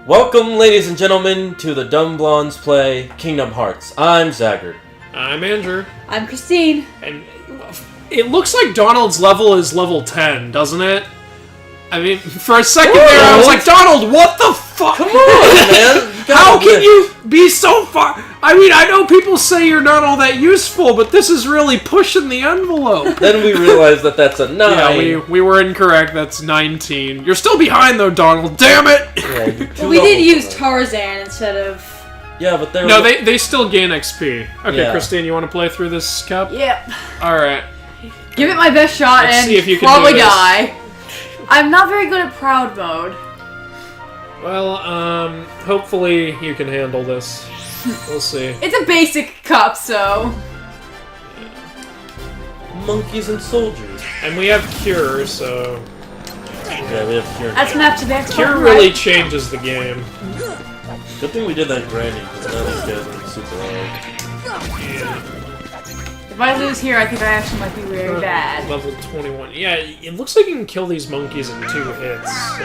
Welcome, ladies and gentlemen, to the Dumb Blondes Play Kingdom Hearts. I'm Zaggard. I'm Andrew. I'm Christine. And it looks like Donald's level is level 10, doesn't it? I mean, for a second there, I was like, Donald, what the fuck? Come on, man. How can you be so far? I mean, I know people say you're not all that useful, but this is really pushing the envelope. Then we realized that that's a 9. Yeah, we were incorrect. That's 19. You're still behind, though, Donald. Damn it! Yeah, We did use Tarzan instead of... Yeah, but they're... No, they still gain XP. Okay, Yeah. Christine, you want to play through this cup? Yep. Alright. Give it my best shot Let's and see if you can probably do this. die. I'm not very good at proud mode. Well, hopefully you can handle this. We'll see. It's a basic cup, so... Monkeys and soldiers. And we have Cure, so... Yeah, we have Cure. That's mapped to the Xbox, Cure right? really changes the game. Good thing we did that Granny, because now these guys are super hard. Yeah. If I lose here, I think I actually might be very bad. Level 21. Yeah, it looks like you can kill these monkeys in 2 hits. So.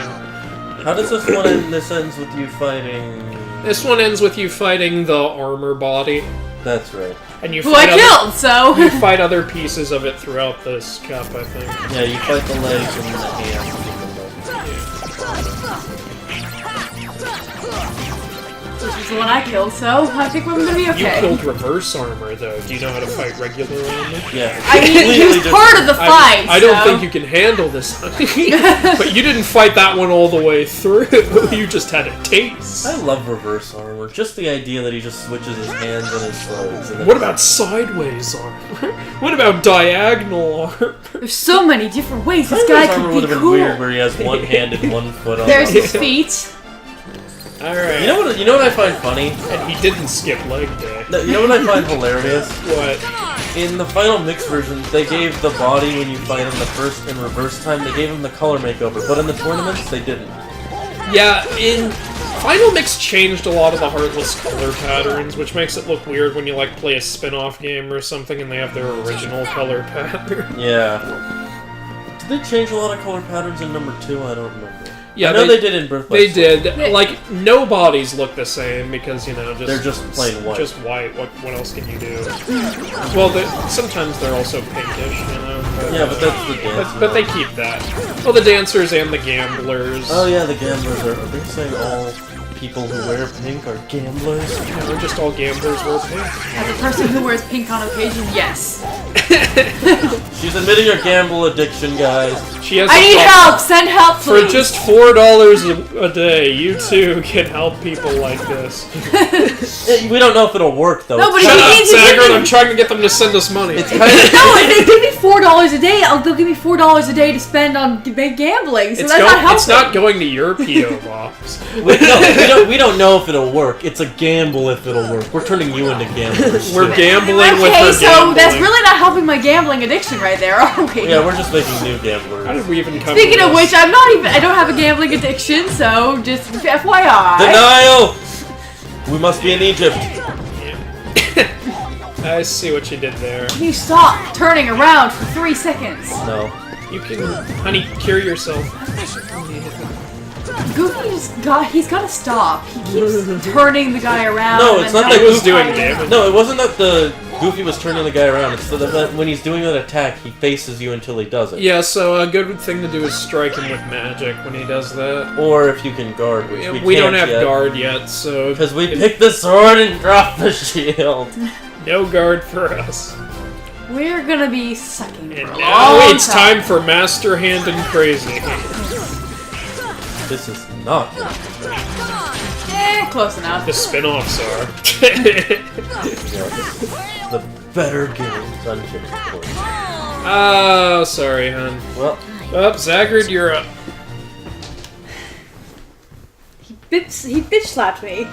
How does this one end? This ends with you fighting... This one ends with you fighting the armor body. That's right. And you Who I fight killed, so... You fight other pieces of it throughout this cup, I think. Yeah, you fight the legs and the hands. This is the one I killed, so I think we're gonna be okay. You killed reverse armor, though. Do you know how to fight regular armor? Yeah. I mean, he was part of the fight, I don't think you can handle this, honey. But you didn't fight that one all the way through. You just had a taste. I love reverse armor. Just the idea that he just switches his hands and his legs. And then What about sideways armor? What about diagonal armor? There's so many different ways this Sideways guy armor could would be have been cool. weird, where he has one hand and one foot on. There's the his feet. Alright. You know what I find funny? And he didn't skip leg day. No, you know what I find hilarious? What? In the final mix version, they gave the body when you fight him the first and reverse time. They gave him the color makeover, but in the tournaments they didn't. Yeah, in Final Mix changed a lot of the Heartless color patterns, which makes it look weird when you like play a spin-off game or something and they have their original color pattern. Yeah. Did they change a lot of color patterns in number 2? I don't remember. Yeah, I know they did in Birth by They Sleep. did. Like, no bodies look the same because, you know, They're just plain white. Just white. What else can you do? Well, sometimes they're also pinkish, you know. Yeah, but that's the dance. But they keep that. Well, the dancers and the gamblers. Oh yeah, the gamblers are they saying all people who wear pink are gamblers? You know, just all gamblers wear pink. As a person who wears pink on occasion, yes. She's admitting her gamble addiction, guys. She has I need help! Send help, please! For just $4 a day, you too can help people like this. Yeah, we don't know if it'll work though. No, but Shut if up, you need to give Zaggard! me... I'm trying to get them to send us money. It's kind of No, if they give me $4 a day, they'll give me $4 a day to spend on gambling, so that's not helping. It's not going to your P.O. box. we don't know if it'll work. It's a gamble if it'll work. We're turning you into gamblers. We're too. gambling with Okay, her so gambling. that's really not helping my gambling addiction right there, are we? Yeah, we're just making new How gamblers. did we even come Speaking to of this? which, I don't have a gambling addiction, so just FYI. Denial! We must be in Egypt. I see what you did there. Can you stop turning around for 3 seconds? No. You can, honey, cure yourself. Goofy he's gotta stop. He keeps turning the guy around. No, and it's then not that Who's Goofy doing fighting. damage? No, it wasn't that the Goofy was turning the guy around. It's that when he's doing an attack, he faces you until he does it. Yeah, so a good thing to do is strike him with magic when he does that. Or if you can guard, which We don't can't have yet, guard yet, so because we picked the sword and dropped the shield. no guard for us. We're gonna be sucking for And a now long it's time for Master Hand and Crazy. This is not. close enough. The spin-offs are. The better games. I'm kidding, of course. Oh, sorry, hon. Well, Up, Zaggard, you're up. He bitch slapped me.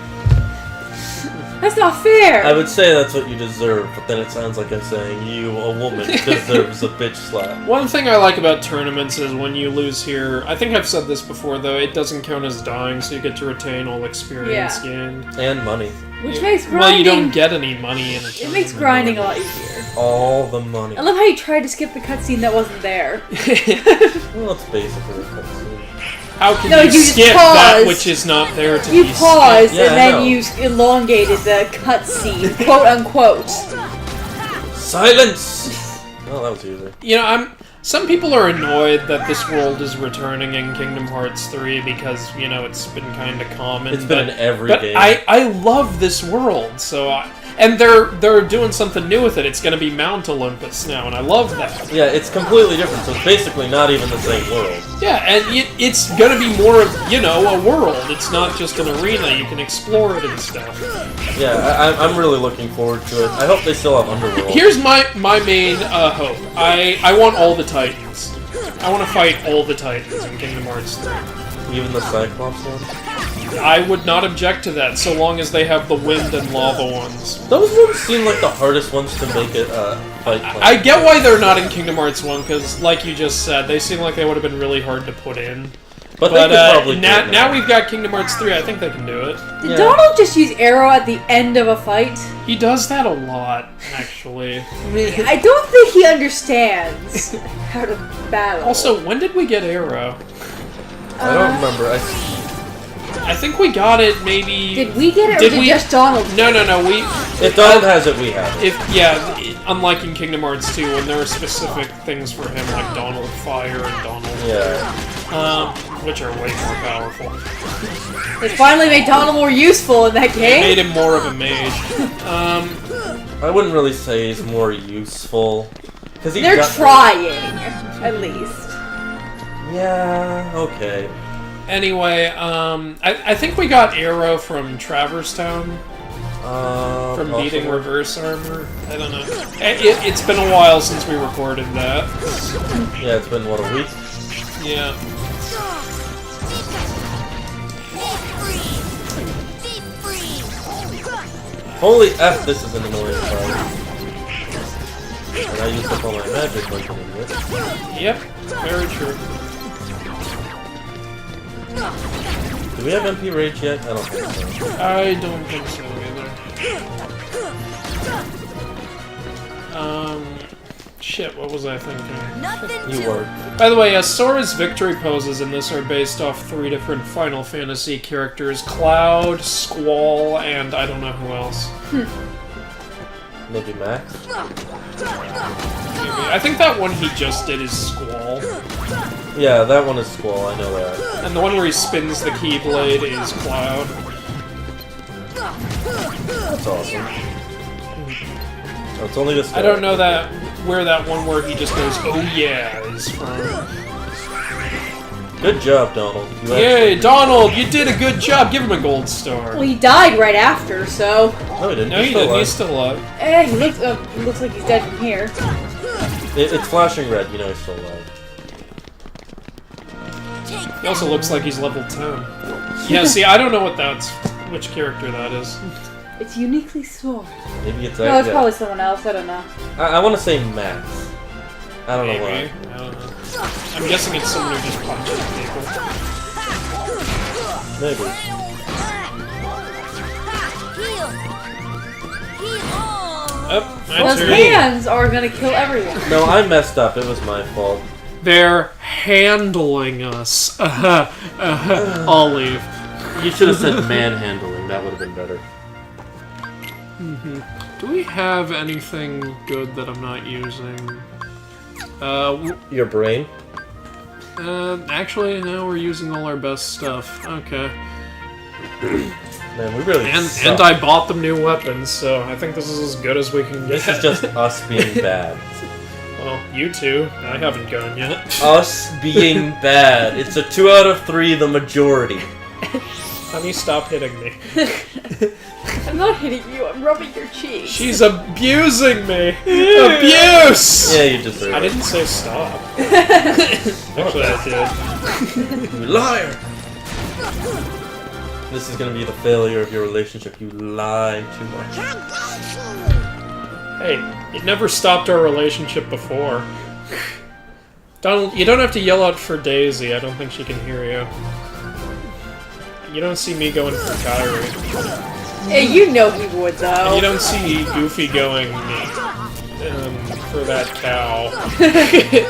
That's not fair. I would say that's what you deserve, but then it sounds like I'm saying you, a woman, deserves a bitch slap. One thing I like about tournaments is when you lose here, I think I've said this before though, it doesn't count as dying, so you get to retain all experience gained. And money. Which makes grinding... Well, you don't get any money in a tournament. It makes grinding a lot easier. All the money. I love how you tried to skip the cutscene that wasn't there. Well, it's basically a cutscene. How can No, you you just skip that pause. which is not there to You be paused Yeah, and I then know. you elongated the cutscene, quote unquote. Silence! Oh, that was easy. You know, some people are annoyed that this world is returning in Kingdom Hearts 3 because, you know, it's been kind of common. It's been in every but game. I love this world, so and they're doing something new with it. It's going to be Mount Olympus now, and I love that. Yeah, it's completely different, so it's basically not even the same world. Yeah, and it's going to be more of, you know, a world. It's not just an arena. You can explore it and stuff. Yeah, I'm really looking forward to it. I hope they still have Underworld. Here's my main hope. I want all the Titans. I want to fight all the Titans in Kingdom Hearts 3. Even the Cyclops ones? I would not object to that, so long as they have the wind and lava ones. Those ones seem like the hardest ones to make it fight plan. I get why they're not in Kingdom Hearts 1, because, like you just said, they seem like they would have been really hard to put in. But they could probably do it now we've got Kingdom Hearts 3, I think they can do it. Did Yeah. Donald just use arrow at the end of a fight? He does that a lot, actually. I don't think he understands how to battle. Also, when did we get Arrow? I don't remember. I think we got it maybe... Did we get it, or Did did we- just Donald? No, we... If Donald has it, we have it. Unlike in Kingdom Hearts 2, when there are specific things for him, like Donald Fire and Donald... Yeah. Which are way more powerful. They finally made Donald more useful in that It game. made him more of a mage. I wouldn't really say he's more useful. Cause They're trying, at least. Yeah, okay. Anyway, I think we got Arrow from Traverse Town. From beating possible. reverse armor. I don't know. It's been a while since we recorded that. Yeah, it's been, what, a week? Yeah. Holy F, this is an annoying part. And I used up all my magic like an idiot. Yep. Very true. Do we have MP Rage yet? I don't think so. I don't think so either. Shit, what was I thinking? You were. By the way, Sora's victory poses in this are based off 3 different Final Fantasy characters. Cloud, Squall, and I don't know who else. Maybe Max? Maybe. I think that one he just did is Squall. Yeah, that one is Squall, I know that. And the one where he spins the Keyblade is Cloud. That's awesome. Oh, it's only this guy. I don't know where that one where he just goes, oh yeah, is from. Good job, Donald. You Yay, actually- Donald, you did a good job. Give him a gold star. Well, he died right after, so. No, he didn't. No, he still didn't. alive. He's still alive. He looks like he's dead from here. It's flashing red, you know he's still alive. He also looks like he's level 10. Yeah, see, I don't know which character that is. It's uniquely Sora. Maybe it's No, it's probably someone else. I don't know. I want to say Max. I don't know Maybe. why. I don't know. I'm guessing it's someone who just punches people. Maybe. Oh, my Those turn. hands are gonna kill everyone. No, I messed up. It was my fault. They're handling us. I'll leave. You should have said manhandling. That would have been better. Do we have anything good that I'm not using? Your brain? Actually, no, we're using all our best stuff. Okay. Man, we really And suck. I bought them new weapons, so I think this is as good as we can get. This is just us being bad. Well, you two. I haven't gone yet. Us being bad. It's a 2 out of 3, the majority. Honey, stop hitting me. I'm not hitting you. I'm rubbing your cheeks. She's abusing me. Abuse! Yeah, you deserve I it. didn't say stop. Actually, I did. You liar! This is gonna be the failure of your relationship. You lie too much. Hey, it never stopped our relationship before. Donald, you don't have to yell out for Daisy. I don't think she can hear you. You don't see me going for Kyrie. Hey, you know he would, And though. you don't see Goofy going for that cow. Yeah,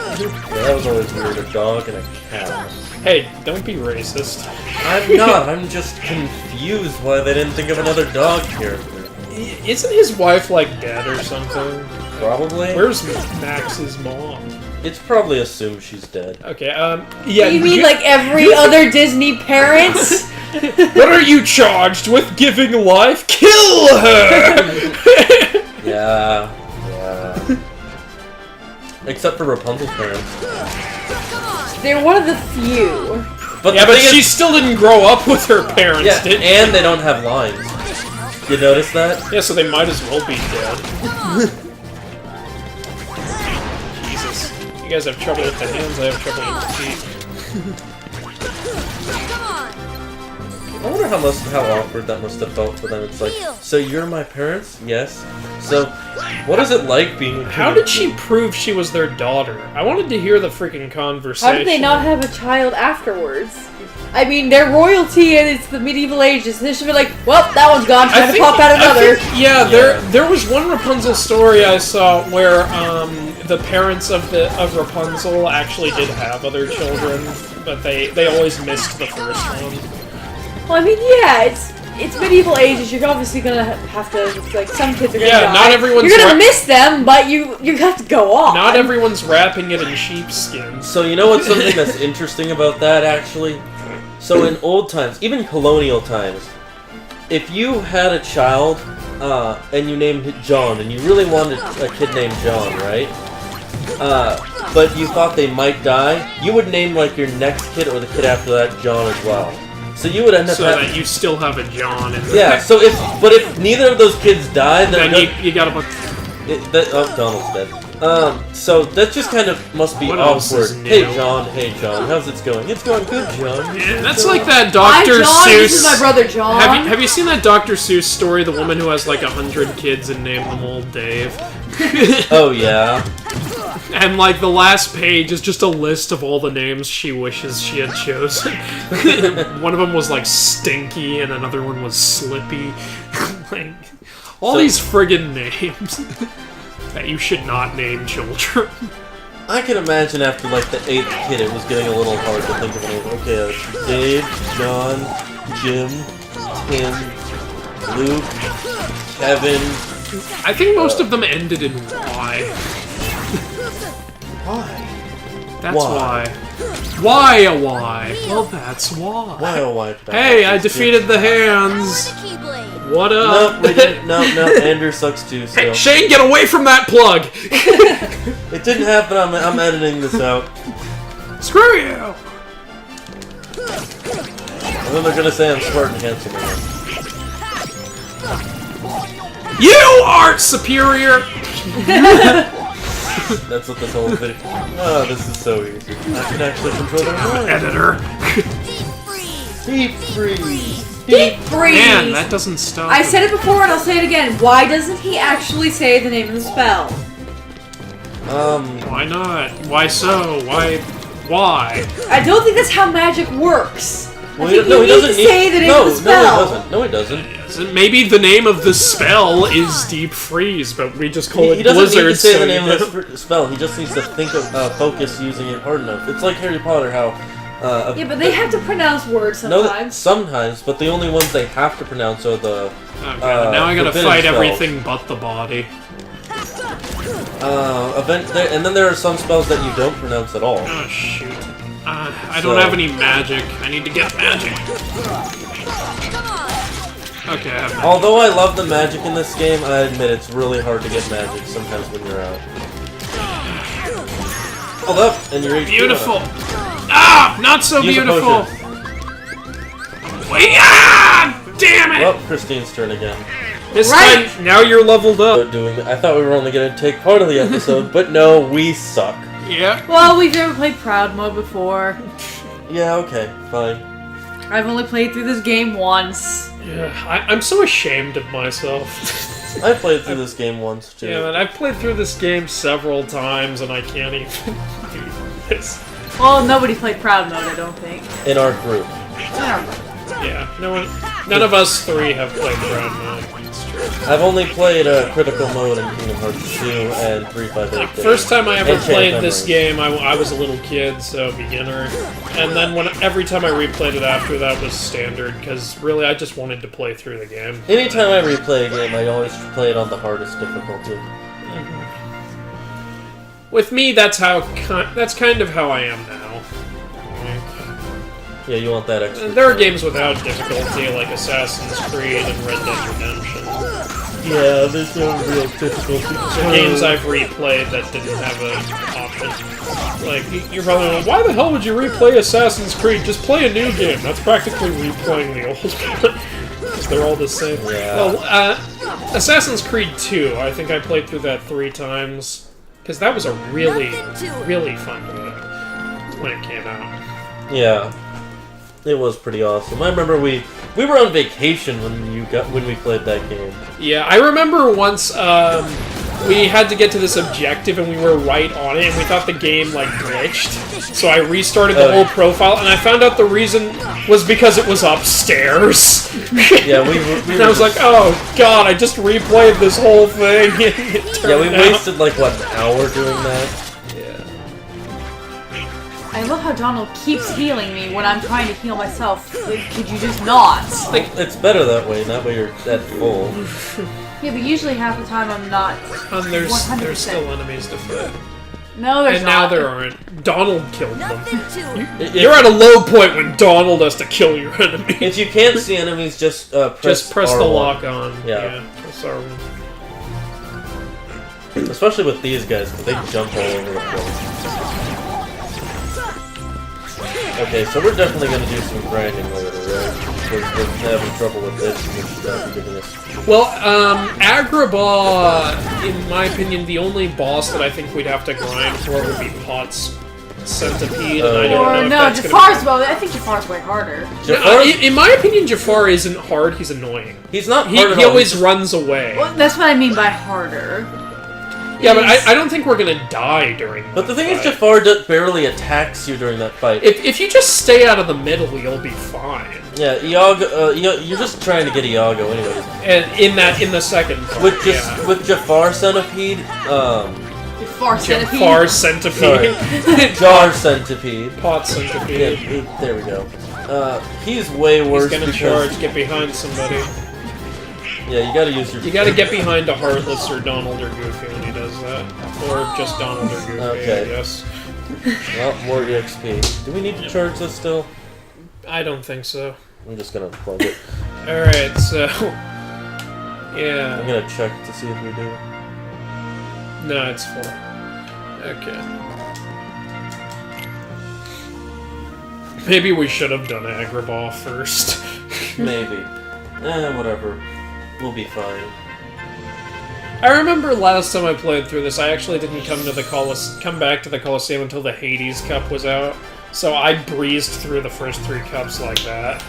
that was always weird. A dog and a cat. Hey, don't be racist. I'm not. I'm just confused why they didn't think of another dog character. Isn't his wife, like, dead or something? Probably. Where's Max's mom? It's probably assumed she's dead. Okay, yeah. You mean like every other Disney parent? What are you charged with? Giving life? Kill her! Yeah. Except for Rapunzel's parents. They're one of the few. But yeah, but she still didn't grow up with her parents, yeah, did she? and they don't have lines. You notice that? Yeah, so they might as well be dead. Jesus. You guys have trouble with the hands, I have trouble with the feet. I wonder how awkward that must have felt for them. It's like, so you're my parents? Yes. So, what is it like being... How did she prove she was their daughter? I wanted to hear the freaking conversation. How did they not have a child afterwards? I mean, they're royalty and it's the medieval ages. They should be like, well, that one's gone, time to pop out another. There was one Rapunzel story I saw where the parents of Rapunzel actually did have other children, but they always missed the first one. Well, I mean, yeah, it's medieval ages. You're obviously gonna have to, like, some kids are gonna die. Not everyone's... You're gonna miss them, but you have to go on. Not everyone's wrapping it in sheepskin. So you know what's something that's interesting about that, actually? So in old times, even colonial times, if you had a child, and you named it John, and you really wanted a kid named John, right? But you thought they might die, you would name, like, your next kid or the kid after that John as well. So you would end up that you still have a John in there. Yeah, so if neither of those kids died, then you gotta put... Donald's dead. So that just kind of must be awkward. Hey John, how's it going? It's going good, John. Yeah, that's like that Dr. Hi, John. Seuss. This is my brother John. Have you seen that Dr. Seuss story? The woman who has like 100 kids and named them all Dave. Oh yeah. And like the last page is just a list of all the names she wishes she had chosen. One of them was like Stinky, and another one was Slippy. Like all these friggin' names that you should not name children. I can imagine after like the 8th kid, it was getting a little hard to think of a name. Okay, Dave, John, Jim, Tim, Luke, Kevin. I think most of them ended in Y. Why? That's why. Why a Y? Well, that's why. Why a Y? Hey, I defeated the hands. What up? Nope, we didn't. No, Andrew sucks too. So. Hey, Shane, get away from that plug! It didn't happen. I'm editing this out. Screw you! And then they're gonna say I'm smart and handsome again. You art superior! That's what this whole video. Oh, this is so easy. I can actually control their mind. Editor. Deep freeze. Deep freeze! Man, that doesn't stop. I said it before and I'll say it again. Why doesn't he actually say the name of the spell? Why not? Why so? Why? I don't think that's how magic works. Well, I think no, you he need doesn't to say the name of the spell. No, he doesn't. Maybe the name of the spell is Deep Freeze, but we just call it He doesn't Blizzard. need to say the name of the spell. He just needs to think of focus using it hard enough. It's like Harry Potter, how. Yeah, but they have to pronounce words sometimes. No, sometimes, but the only ones they have to pronounce are the. Now I gotta forbidden fight spells. everything but the body. And then there are some spells that you don't pronounce at all. Oh shoot. I don't have any magic. I need to get magic. Okay, I have magic. Although I love the magic in this game, I admit it's really hard to get magic sometimes when you're out. Hold up, and you're beautiful. Ah, not so Use beautiful. Wait, ah, damn it! Well, Christine's turn again. This time, now you're leveled up. I thought we were only going to take part of the episode, but no, we suck. Yeah. Well, we've never played Proud Mode before. Yeah, okay, fine. I've only played through this game once. Yeah, I'm so ashamed of myself. I played through this game once, too. Yeah, and I've played through this game several times, and I can't even do this. Well, nobody played Proud Mode, I don't think. In our group. Yeah. Yeah, no one... None of us three have played Brown Mode. It's true. I've only played Critical Mode in Kingdom Hearts 2 and 358. Like, first time I ever And played Chain this Memories. game, I was a little kid, so beginner. And then every time I replayed it after that was standard, because really I just wanted to play through the game. Anytime I replay a game, I always play it on the hardest difficulty. With me, that's kind of how I am now. Yeah, you want that extra. There are games without difficulty, like Assassin's Creed and Red Dead Redemption. Yeah, there's no real difficulty. So games I've replayed that didn't have an option. Like, you're probably like, why the hell would you replay Assassin's Creed? Just play a new game. That's practically replaying the old one. Because they're all the same. Yeah. Well, Assassin's Creed 2, I think I played through that 3 times. Because that was a really, really fun game when it came out. Yeah. It was pretty awesome. I remember we were on vacation when we played that game. Yeah, I remember once we had to get to this objective and we were right on it and we thought the game like glitched. So I restarted the whole profile and I found out the reason was because it was upstairs. Yeah, we and I was like, oh god, I just replayed this whole thing. Yeah, we wasted like what, an hour doing that. I love how Donald keeps healing me when I'm trying to heal myself. Like, could you just not? Like, it's better that way. That way you're at full. Yeah, but usually half the time I'm not. And there's 100%. still enemies to fight. No, there's And not. now there aren't. Donald killed them. If- You're at a low point when Donald has to kill your enemy. If you can't see enemies, just press the R1. lock on. Yeah. Press R1. Especially with these guys, because they jump all over the place. Okay, so we're definitely going to do some grinding later, right? Because we're having trouble with this, which is giving us... Well, Agrabah, in my opinion, the only boss that I think we'd have to grind for would be Pot's Centipede, and I don't know Or if no, that's Jafar's well. I think Jafar's way harder. Jafar, in my opinion, Jafar isn't hard, he's annoying. he's not He hard at all. always runs away. Well, that's what I mean by harder. Yeah, but I don't think we're gonna die during that But the thing is, fight. Jafar barely attacks you during that fight. If you just stay out of the middle, you'll be fine. Yeah, Iago, you're just trying to get Iago anyways. And in the second part, With Jafar Centipede, Jafar Centipede. Jafar Centipede. Jar Centipede. Pot Centipede. Yeah, there we go. He's way worse He's gonna because... charge, get behind somebody. Yeah, you gotta use your... You gotta get behind a Heartless or Donald or Goofy when he does that. Or just Donald or Goofy, Okay. I guess. Well, more EXP. Do we need to charge this still? I don't think so. I'm just gonna plug it. Alright, so... I'm Yeah. gonna check to see if we do. No, it's full. Okay. Maybe we should have done Agrabah first. Maybe. Whatever. We'll be fine. I remember last time I played through this, I actually didn't come back to the Colosseum until the Hades Cup was out. So I breezed through the first 3 cups like that.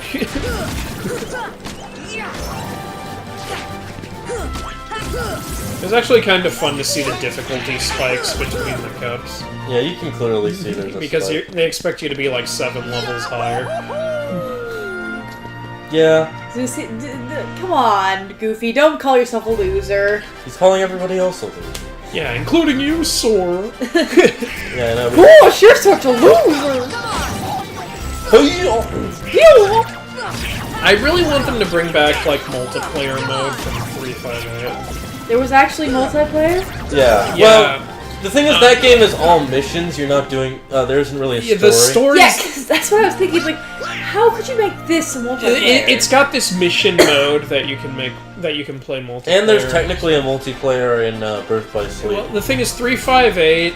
It was actually kind of fun to see the difficulty spikes between the cups. Yeah, you can clearly see there's a Because spike. they expect you to be like 7 levels higher. Yeah, Come on, Goofy. Don't call yourself a loser. he's calling everybody else a loser. Yeah, including you, Sora. Yeah, I know. Gosh, you're such a loser. I really want them to bring back like multiplayer mode from 358. There was actually multiplayer? Yeah. Yeah. Well, the thing is, that game is all missions. You're not doing... there isn't really a story. Yeah, the story. Yeah, 'cause that's what I was thinking. Like, how could you make this a multiplayer? It's got this mission mode that you can play multiplayer. And there's technically a multiplayer in Birth by Sleep. Well, the thing is, 358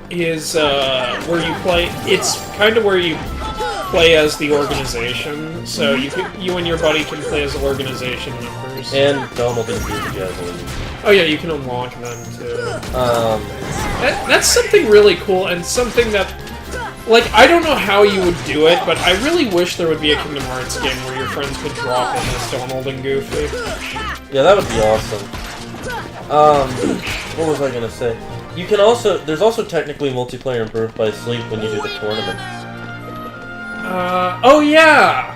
is where you play. It's kind of where you play as the organization. So you and your buddy can play as organization members. And Donald and Goofy, I believe. Oh yeah, you can unlock them too. That's something really cool and something that. Like, I don't know how you would do it, but I really wish there would be a Kingdom Hearts game where your friends could drop in as Donald and Goofy. Yeah, that would be awesome. What was I gonna say? You can also... There's also technically multiplayer in Birth by Sleep when you do the tournament. Oh yeah!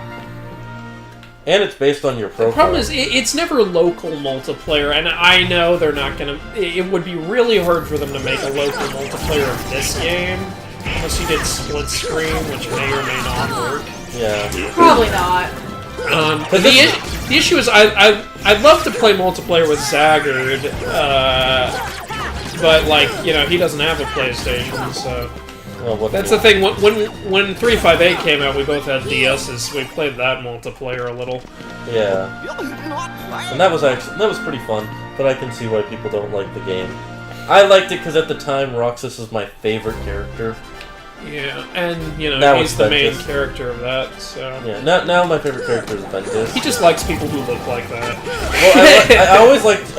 And it's based on your profile. The problem is, it's never local multiplayer, and I know they're not gonna... It would be really hard for them to make a local multiplayer of this game, unless you did split screen, which may or may not work. Yeah. Probably not. The issue is, I'd love to play multiplayer with Zaggard, but, like, you know, he doesn't have a PlayStation, so... Well, that's the thing, when 358 came out, we both had DSs, we played that multiplayer a little. Yeah. And that was pretty fun, but I can see why people don't like the game. I liked it because at the time, Roxas was my favorite character. Yeah, and, you know, now he's the main character of that, so... Yeah, now my favorite character is Blondez. He just likes people who look like that. Well, I always liked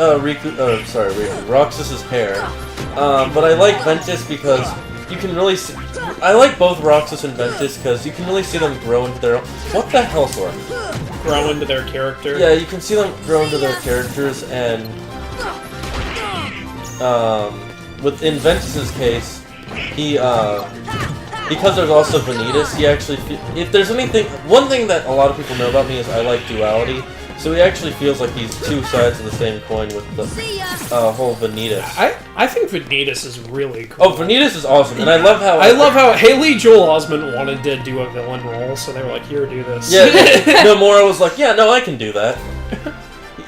Roxas's hair, but I like Ventus because you can really see... I like both Roxas and Ventus because you can really see them grow into their own... What the hell, Sora? Grow into their character? Yeah, you can see them grow into their characters, and... in Ventus's case, he, because there's also Vanitas, he actually... If there's anything... One thing that a lot of people know about me is I like duality. So he actually feels like he's two sides of the same coin with the whole Vanitas. I think Vanitas is really cool. Oh, Vanitas is awesome, and I love how... Haley Joel Osment wanted to do a villain role, so they were like, here, do this. Yeah, Nomura was like, yeah, no, I can do that.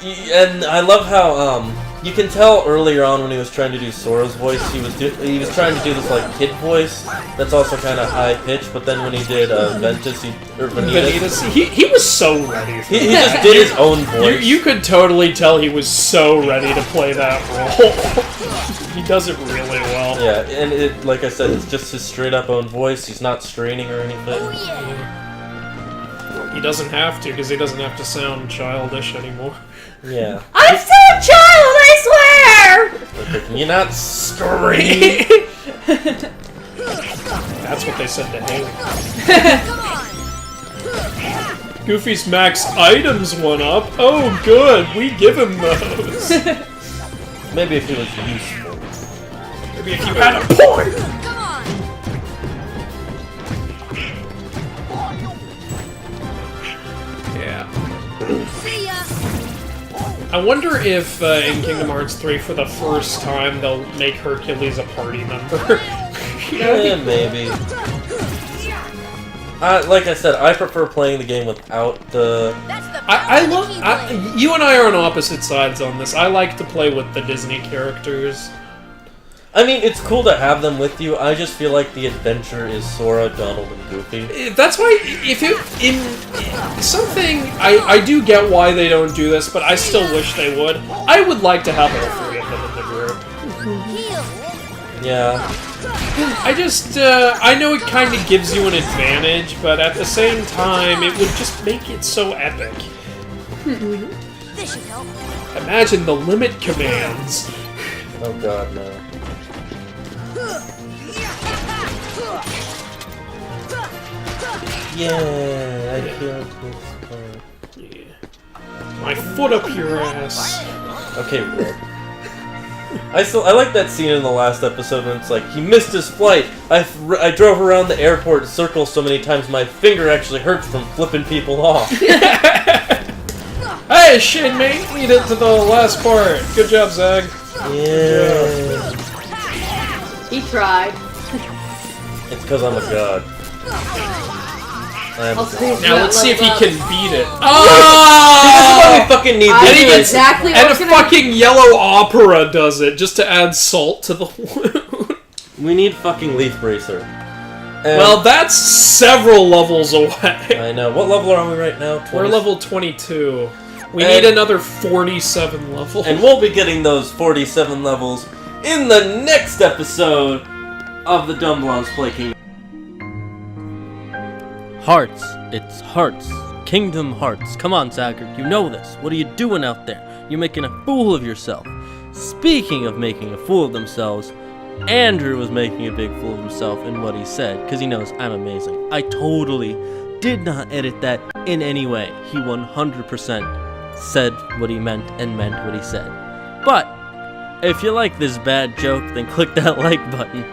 And I love how, you can tell earlier on when he was trying to do Sora's voice, he was trying to do this, like, kid voice that's also kind of high-pitched, but then when he did Ventus, Vanitas, he was so ready for he just did his own voice. You could totally tell he was so ready to play that role. He does it really well. Yeah, and it, like I said, it's just his straight-up own voice. He's not straining or anything. Oh, yeah. He doesn't have to, because he doesn't have to sound childish anymore. Yeah. I'm still a child, I swear! You're not straining. That's what they said to Haley. Goofy's max items went up. Oh, good. We give him those. Maybe if he was useful. Maybe if you had a point. Come on. Yeah. See ya. I wonder if in Kingdom Hearts 3, for the first time, they'll make Hercules a party member. Yeah, maybe. Like I said, I prefer playing the game without the... You and I are on opposite sides on this. I like to play with the Disney characters. I mean, it's cool to have them with you. I just feel like the adventure is Sora, Donald, and Goofy. That's why, if it... In something... I do get why they don't do this, but I still wish they would. I would like to have all three of them in the group. Heal. Yeah. I just, I know it kind of gives you an advantage, but at the same time, it would just make it so epic. This should help. Imagine the limit commands. Oh god, no. Yeah, I killed this part. Yeah. My foot up your ass. Okay, Red. I like that scene in the last episode when it's like, he missed his flight. I drove around the airport circle so many times my finger actually hurts from flipping people off. Hey, shit, mate! Lead it to the last part. Good job, Zag. Yeah. He tried. It's because I'm a god. I am a Also, god. he's Now not let's see if he leveled can up. beat it. This is why we fucking need I this. knew place. exactly what And a was gonna fucking yellow opera does it, just to add salt to the wound. We need fucking Leaf Bracer. And Well, that's several levels away. I know. What level are we right now? We're 20? level 22. We And- need another 47 levels. And we'll be getting those 47 levels in the next episode of the Dumb Blondes Play Kingdom. Hearts. It's Hearts. Kingdom Hearts. Come on, Zachary. You know this. What are you doing out there? You're making a fool of yourself. Speaking of making a fool of themselves, Andrew was making a big fool of himself in what he said, because he knows I'm amazing. I totally did not edit that in any way. He 100% said what he meant and meant what he said. But, if you like this bad joke, then click that like button.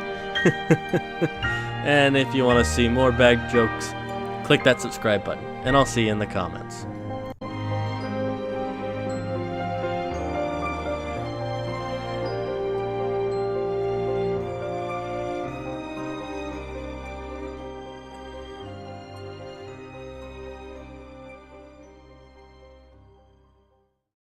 And if you want to see more bad jokes, click that subscribe button. And I'll see you in the comments.